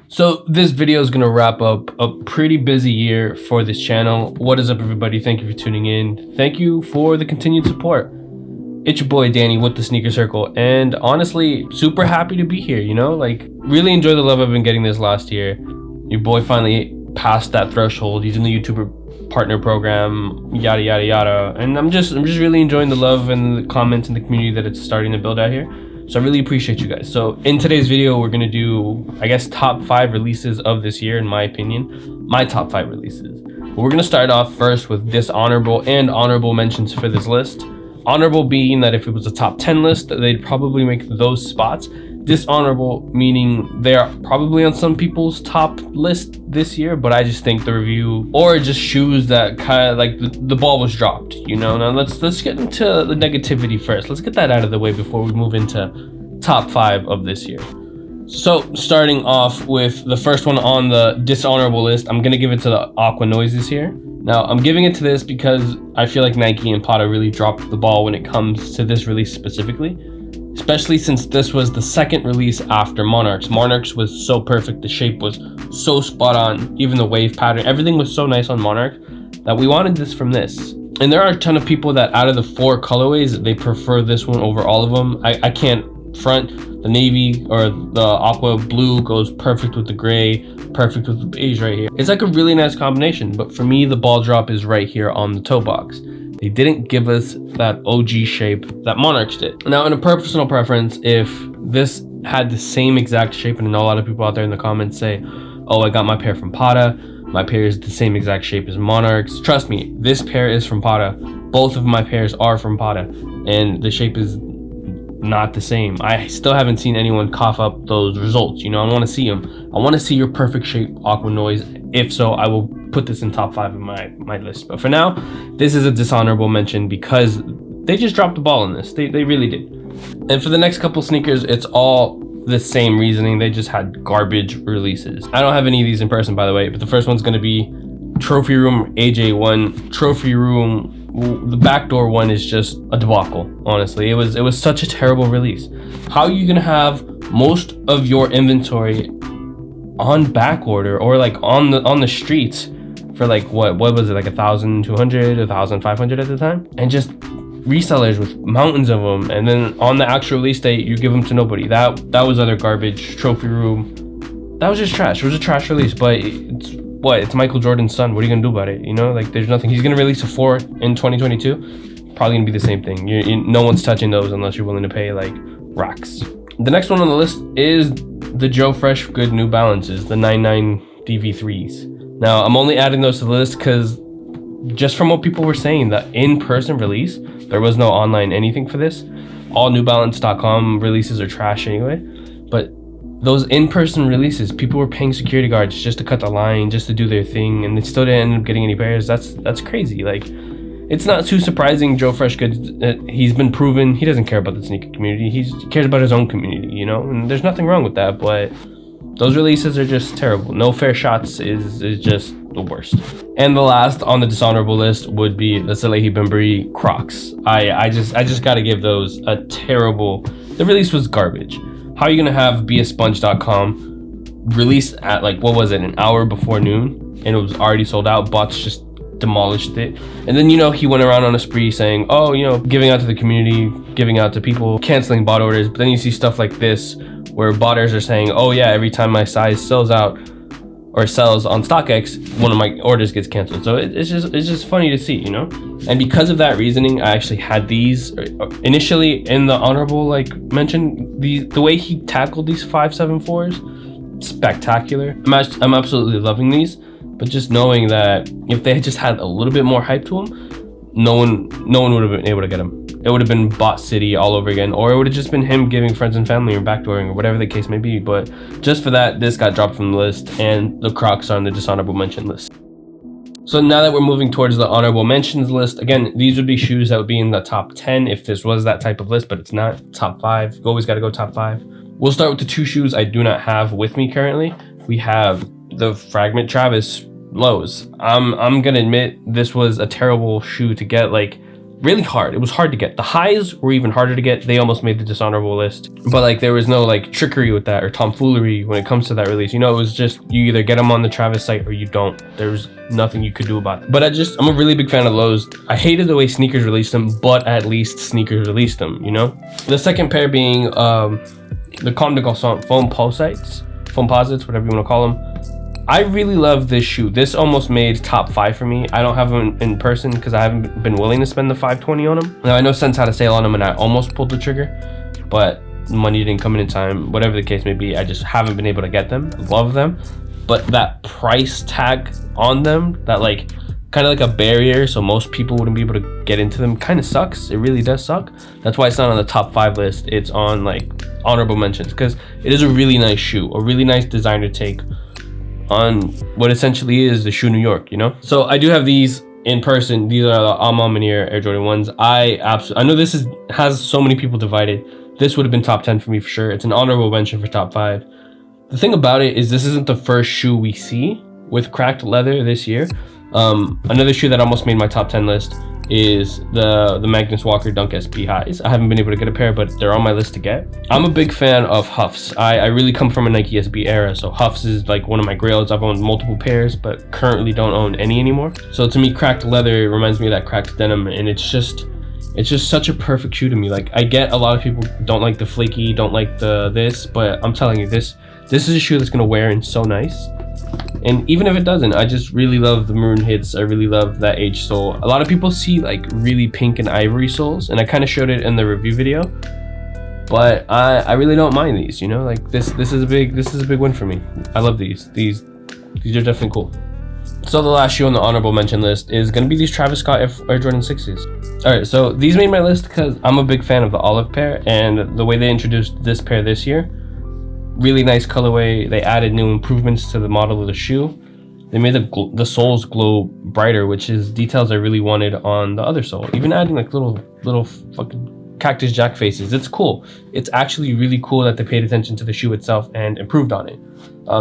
So this video is going to wrap up a pretty busy year for this channel. What is up, everybody? Thank you for tuning in. Thank you for the continued support. It's your boy Danny with the Sneaker Circle, and honestly super happy to be here. Like, really enjoy the love I've been getting this last year. Your boy finally passed that threshold. He's in the YouTuber partner program, yada yada yada, and I'm just really enjoying the love and the comments and the community that it's starting to build out here. So I really appreciate you guys. So in today's video, we're gonna do, I guess, top 5 releases of this year, in my opinion. My top 5 releases. But we're gonna start off first with dishonorable and honorable mentions for this list. Honorable being that if it was a top 10 list, they'd probably make those spots. Dishonorable meaning they're probably on some people's top list this year, but I just think the review or just shoes that kind of like the ball was dropped. Now let's get into the negativity first. Let's get that out of the way before we move into top 5 of this year. So starting off with the first one on the dishonorable list, I'm gonna give it to the AQUA noises here. Now I'm giving it to this because I feel like Nike and Patta really dropped the ball when it comes to this release specifically. Especially since this was the second release after Monarch's. Monarch's was so perfect, the shape was so spot on, even the wave pattern, everything was so nice on Monarch that we wanted this from this. And there are a ton of people that out of the 4 colorways, they prefer this one over all of them. I can't front. The navy or the aqua blue goes perfect with the gray, perfect with the beige right here. It's like a really nice combination, but for me, the ball drop is right here on the toe box. They didn't give us that OG shape that Monarchs did. Now, in a personal preference, if this had the same exact shape, and I know a lot of people out there in the comments say, oh, I got my pair from Patta, my pair is the same exact shape as Monarchs. Trust me, this pair is from Patta. Both of my pairs are from Patta, and the shape is not the same. I still haven't seen anyone cough up those results. I want to see them. I want to see your perfect shape AQUA noise. If so, I will put this in top 5 of my list. But for now, this is a dishonorable mention because they just dropped the ball in this. They really did. And for the next couple sneakers, it's all the same reasoning. They just had garbage releases. I don't have any of these in person, by the way, but the first one's going to be Trophy Room AJ1. Trophy Room, the backdoor one is just a debacle. Honestly, it was such a terrible release. How are you gonna have most of your inventory on back order or like on the streets for like what was it, like 1,200, 1,500 at the time, and just resellers with mountains of them, and then on the actual release date you give them to nobody? That was other garbage. Trophy Room, that was just trash. It was a trash release, but it's Michael Jordan's son. What are you gonna do about it? Like, there's nothing. He's gonna release a 4 in 2022. Probably gonna be the same thing. No one's touching those unless you're willing to pay like racks. The next one on the list is the Joe Fresh Good New Balances, the 99 DV3s. Now I'm only adding those to the list because just from what people were saying, the in-person release, there was no online anything for this. All NewBalance.com releases are trash anyway, but those in-person releases, people were paying security guards just to cut the line, just to do their thing, and they still didn't end up getting any pairs. That's crazy. Like, it's not too surprising. Joe Freshgood, he's been proven he doesn't care about the sneaker community. He cares about his own community, and there's nothing wrong with that, but those releases are just terrible. No fair shots is just the worst. And the last on the dishonorable list would be the Salehi Bembury Crocs. I just gotta give those a terrible. The release was garbage. How are you gonna have BeASponge.com released at like, what was it, an hour before noon, and it was already sold out? Bots just demolished it. And then he went around on a spree saying, oh, giving out to the community, giving out to people, canceling bot orders. But then you see stuff like this where botters are saying, oh yeah, every time my size sells out or sells on StockX, one of my orders gets canceled. So it's just funny to see, And because of that reasoning, I actually had these initially in the honorable mention. The way he tackled these 574s, spectacular. I'm absolutely loving these, but just knowing that if they had just had a little bit more hype to them, no one would have been able to get them. It would have been bot city all over again, or it would have just been him giving friends and family or backdooring or whatever the case may be. But just for that, this got dropped from the list, and the Crocs are on the dishonorable mention list. So now that we're moving towards the honorable mentions list, again, these would be shoes that would be in the top 10 if this was that type of list, but it's not. Top 5, you always got to go top 5. We'll start with the 2 shoes I do not have with me currently. We have the Fragment Travis lows. I'm gonna admit this was a terrible shoe to get. Like, really hard. It was hard to get. The highs were even harder to get. They almost made the dishonorable list, but like there was no like trickery with that or tomfoolery when it comes to that release. You know, it was just you either get them on the Travis site or you don't. There was nothing you could do about it. But I'm a really big fan of those. I hated the way sneakers released them, but at least sneakers released them, you know. The second pair being the Comme des Garçons foam posits, whatever you want to call them. I really love this shoe. This almost made top 5 for me. I don't have them in person because I haven't been willing to spend the $5.20 on them. Now I know Sense had a sale on them and I almost pulled the trigger, but money didn't come in time. Whatever the case may be, I just haven't been able to get them. Love them, but that price tag on them, that like kind of like a barrier, so most people wouldn't be able to get into them, kind of sucks. It really does suck. That's why it's not on the top 5 list. It's on like honorable mentions because it is a really nice shoe, a really nice designer take on what essentially is the shoe New York, you know. So I do have these in person. These are the Maniere Air Jordan 1s. I know this has so many people divided. This would have been top 10 for me for sure. It's an honorable mention for top 5. The thing about it is this isn't the first shoe we see with cracked leather this year. Another shoe that almost made my top 10 list is the Magnus Walker Dunk SB highs. I haven't been able to get a pair, but they're on my list to get. I'm a big fan of Huffs. I really come from a Nike SB era, so Huffs is like one of my grails. I've owned multiple pairs, but currently don't own any anymore. So to me, cracked leather reminds me of that cracked denim, and it's just such a perfect shoe to me. Like, I get a lot of people don't like the flaky, don't like the this, but I'm telling you, this is a shoe that's gonna wear in so nice. And even if it doesn't, I just really love the maroon hits. I really love that aged sole. A lot of people see like really pink and ivory soles, and I kind of showed it in the review video, but I really don't mind these, you know. Like this is a big win for me. I love these are definitely cool. So the last shoe on the honorable mention list is gonna be these Travis Scott Air Jordan 6s. All right, so these made my list because I'm a big fan of the olive pair and the way they introduced this pair this year. Really nice colorway. They added new improvements to the model of the shoe. They made the soles glow brighter, which is details I really wanted on the other sole. Even adding like little fucking Cactus Jack faces. It's cool. It's actually really cool that they paid attention to the shoe itself and improved on it.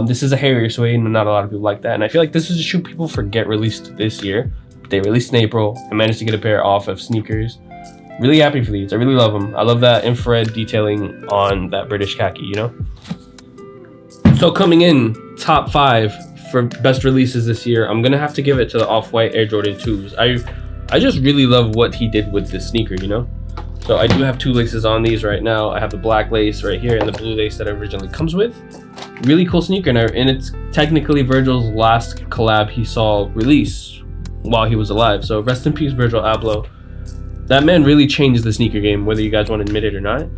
This is a hairier suede, and not a lot of people like that. And I feel like this is a shoe people forget released this year. They released in April. I managed to get a pair off of sneakers. Really happy for these. I really love them. I love that infrared detailing on that British khaki, you know? So coming in top 5 for best releases this year, I'm gonna have to give it to the Off-White Air Jordan 2s. I just really love what he did with this sneaker, you know? So I do have 2 laces on these right now. I have the black lace right here and the blue lace that it originally comes with. Really cool sneaker, and it's technically Virgil's last collab he saw release while he was alive. So rest in peace, Virgil Abloh. That man really changed the sneaker game, whether you guys want to admit it or not.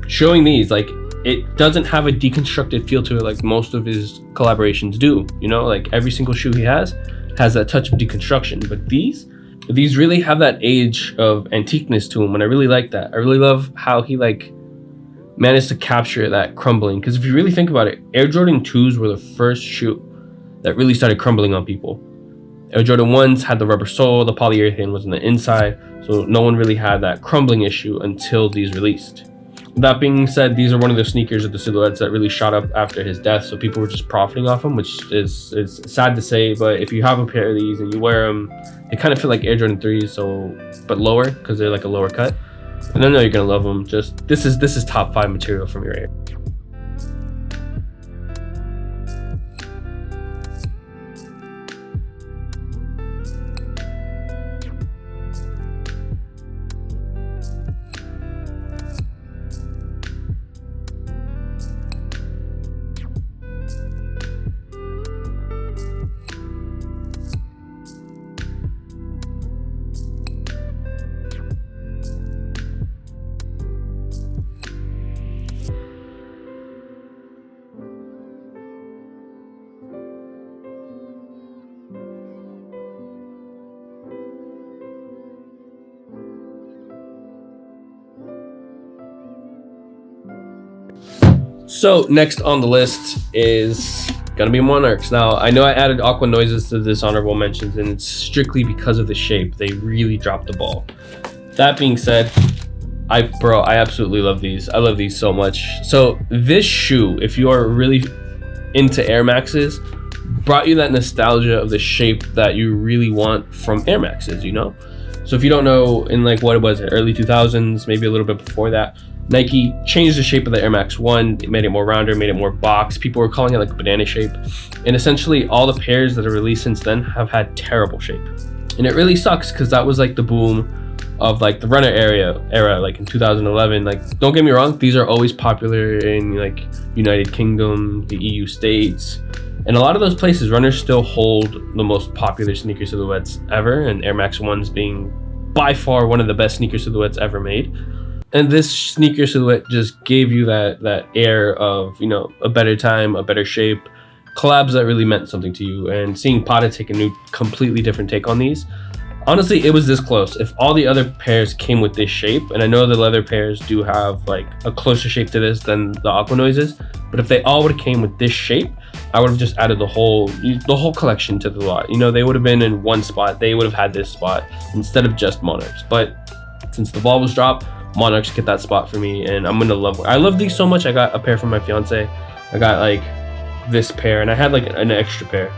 Showing these, like, it doesn't have a deconstructed feel to it like most of his collaborations do, you know? Like every single shoe he has that touch of deconstruction, but these really have that age of antiqueness to them, and I really like that. I really love how he like managed to capture that crumbling, because if you really think about it, Air Jordan 2s were the first shoe that really started crumbling on people. Air Jordan 1s had the rubber sole, the polyurethane was on the inside, so no one really had that crumbling issue until these released. That being said, these are one of the sneakers of the silhouettes that really shot up after his death, so people were just profiting off them, which is sad to say, but if you have a pair of these and you wear them, they kind of feel like Air Jordan 3s, but lower, because they're like a lower cut. And I know you're gonna love them. Just this is top 5 material from your area. So next on the list is gonna be Monarchs. Now I know I added AQUA noises to this honorable mentions, and it's strictly because of the shape. They really dropped the ball. That being said, I absolutely love these. I love these so much. So this shoe, if you are really into Air Maxes, brought you that nostalgia of the shape that you really want from Air Maxes, you know? So if you don't know, in like, what was it, early 2000s, maybe a little bit before that, Nike changed the shape of the Air Max 1. It made it more rounder, made it more box. People were calling it like a banana shape. And essentially all the pairs that are released since then have had terrible shape. And it really sucks because that was like the boom of like the runner era, like in 2011. Like, don't get me wrong, these are always popular in like United Kingdom, the EU states. And a lot of those places, runners still hold the most popular sneaker silhouettes ever, and Air Max 1s being by far one of the best sneaker silhouettes ever made. And this sneaker silhouette just gave you that air of, you know, a better time, a better shape, collabs that really meant something to you. And seeing Patta take a completely different take on these, honestly, it was this close. If all the other pairs came with this shape, and I know the leather pairs do have like a closer shape to this than the Aqua Noises, but if they all would have came with this shape, I would have just added the whole collection to the lot. You know, they would have been in one spot. They would have had this spot instead of just Monarchs. But since the ball was dropped, Monarchs get that spot for me, and I'm gonna love it. I love these so much. I got a pair for my fiance. I got like this pair, and I had like an extra pair.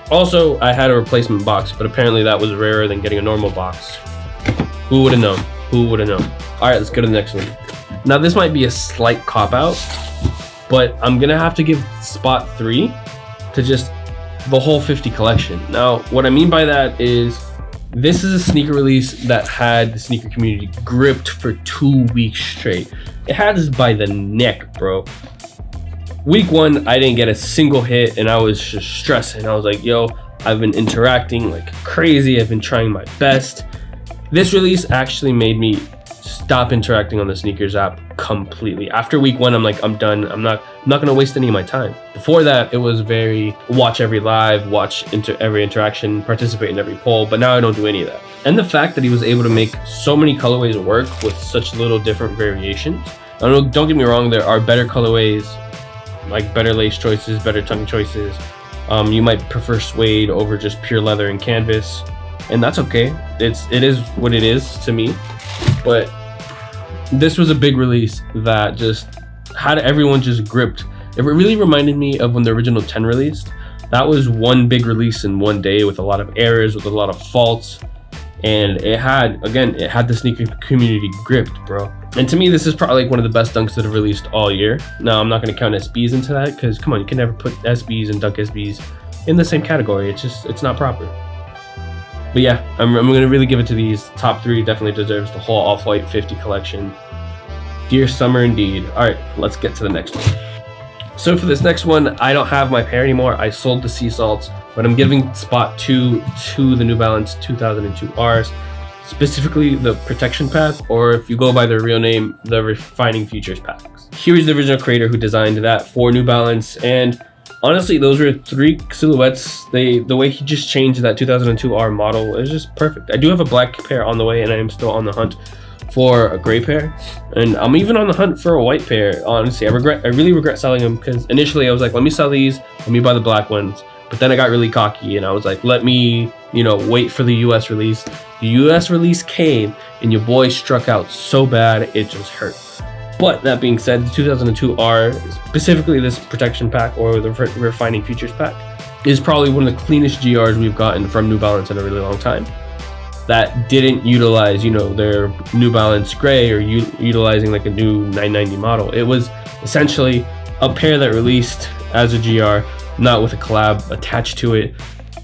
Also, I had a replacement box, but apparently that was rarer than getting a normal box. Who would have known? Who would have known? All right, let's go to the next one. Now, this might be a slight cop-out, but I'm gonna have to give spot 3 to just the whole 50 collection. Now, what I mean by that is, this is a sneaker release that had the sneaker community gripped for 2 weeks straight. It had us by the neck, bro. Week 1, I didn't get a single hit, and I was just stressing. I was like, yo, I've been interacting like crazy. I've been trying my best. This release actually made me stop interacting on the sneakers app completely. After week 1, I'm like, I'm done. I'm not gonna waste any of my time. Before that, it was very watch every live, watch every interaction, participate in every poll, but now I don't do any of that. And the fact that he was able to make so many colorways work with such little different variations. Don't get me wrong, there are better colorways, like better lace choices, better tongue choices. You might prefer suede over just pure leather and canvas, and that's okay. It is what it is to me. But this was a big release that just had everyone just gripped. It really reminded me of when the original 10 released. That was one big release in one day with a lot of errors, with a lot of faults, and it had the sneaker community gripped, bro. And to me, this is probably like one of the best dunks that have released all year. Now, I'm not going to count SBs into that because, come on, you can never put SBs and dunk SBs in the same category. It's not proper. But yeah, I'm going to really give it to these. Top 3 definitely deserves the whole Off-White 50 collection. Dear summer indeed. All right, let's get to the next one. So for this next one, I don't have my pair anymore. I sold the Sea Salts, but I'm giving spot 2 to the New Balance 2002 Rs. Specifically the protection pack, or if you go by their real name, the refining features packs. Here is the original creator who designed that for New Balance, and honestly, those were 3 silhouettes. The way he just changed that 2002 R model is just perfect. I do have a black pair on the way, and I am still on the hunt for a gray pair, and I'm even on the hunt for a white pair. Honestly, I really regret selling them because initially I was like, let me sell these, let me buy the black ones. But then I got really cocky and I was like, let me, wait for the US release. The US release came and your boy struck out so bad, it just hurt. But that being said, the 2002 R, specifically this protection pack or the refining features pack, is probably one of the cleanest GRs we've gotten from New Balance in a really long time. That didn't utilize, their New Balance gray or utilizing like a new 990 model. It was essentially a pair that released as a GR, not with a collab attached to it,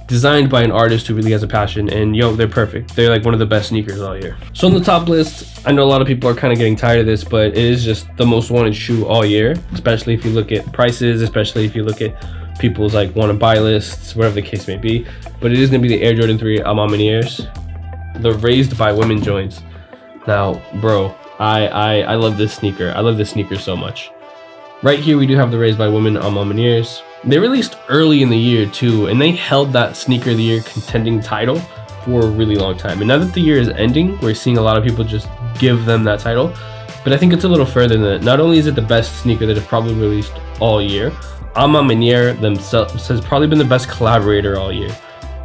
designed by an artist who really has a passion, and they're perfect. They're like one of the best sneakers all year. So on the top list, I know a lot of people are kind of getting tired of this, but it is just the most wanted shoe all year, especially if you look at prices, especially if you look at people's like want to buy lists, whatever the case may be. But it is gonna be the Air Jordan 3 Manieres, the raised by women joints. Now, bro, I love this sneaker. I love this sneaker so much. Right here we do have the raised by women Manieres. They released early in the year too, and they held that sneaker of the year contending title for a really long time. And now that the year is ending, we're seeing a lot of people just give them that title. But I think it's a little further than that. Not only is it the best sneaker that have probably released all year, Maniere themselves has probably been the best collaborator all year.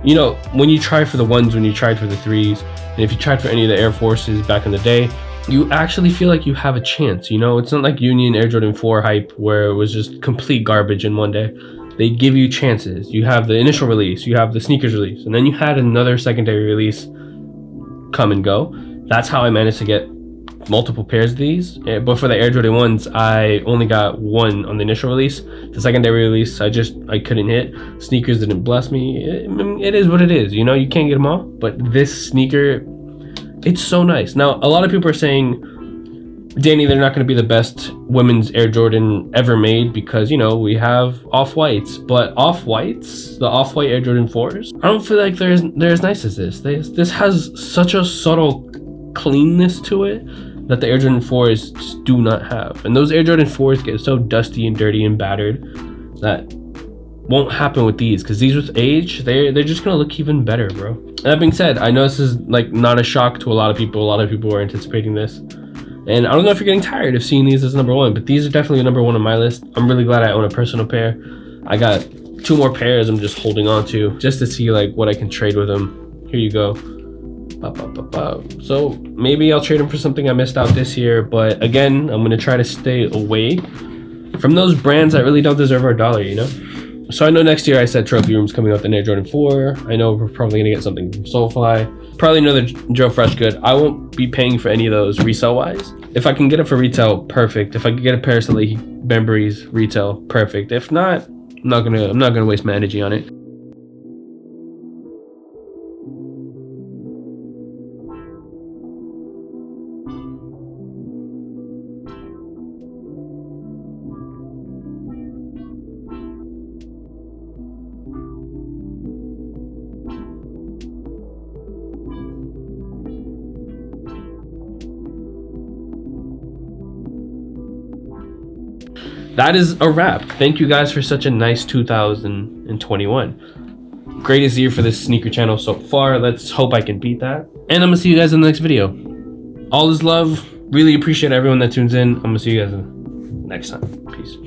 You know, when you try for the ones, when you tried for the threes, and if you tried for any of the Air Forces back in the day, you actually feel like you have a chance. You know, it's not like Union Air Jordan 4 hype where it was just complete garbage in one day. They give you chances. You have the initial release, you have the sneakers release, and then you had another secondary release come and go. That's how I managed to get multiple pairs of these. But for the Air Jordan 1s, I only got one on the initial release. The secondary release, I couldn't hit. Sneakers didn't bless me. It is what it is, you know, you can't get them all. But this sneaker, it's so nice. Now, a lot of people are saying, Danny, they're not going to be the best women's Air Jordan ever made because, you know, we have off-whites. But off-whites, the off-white Air Jordan 4s, I don't feel like they're as nice as this. This has such a subtle cleanness to it that the Air Jordan 4s just do not have. And those Air Jordan 4s get so dusty and dirty and battered that won't happen with these, because these with age, they're just gonna look even better, bro. And that being said, I know this is like not a shock to a lot of people. A lot of people were anticipating this. And I don't know if you're getting tired of seeing these as number one, but these are definitely number one on my list. I'm really glad I own a personal pair. I got 2 more pairs I'm just holding on to just to see like what I can trade with them. Here you go. So maybe I'll trade them for something I missed out this year, but again, I'm gonna try to stay away from those brands that really don't deserve our dollar, you know? So I know next year I said Trophy Room's coming out the Air Jordan 4. I know we're probably gonna get something from Soulfly. Probably another Joe Fresh good. I won't be paying for any of those resale wise. If I can get it for retail, perfect. If I can get a pair of Salih Bembury's retail, perfect. If not, I'm not gonna waste my energy on it. That is a wrap. Thank you guys for such a nice 2021. Greatest year for this sneaker channel so far. Let's hope I can beat that. And I'm gonna see you guys in the next video. All is love. Really appreciate everyone that tunes in. I'm gonna see you guys next time. Peace.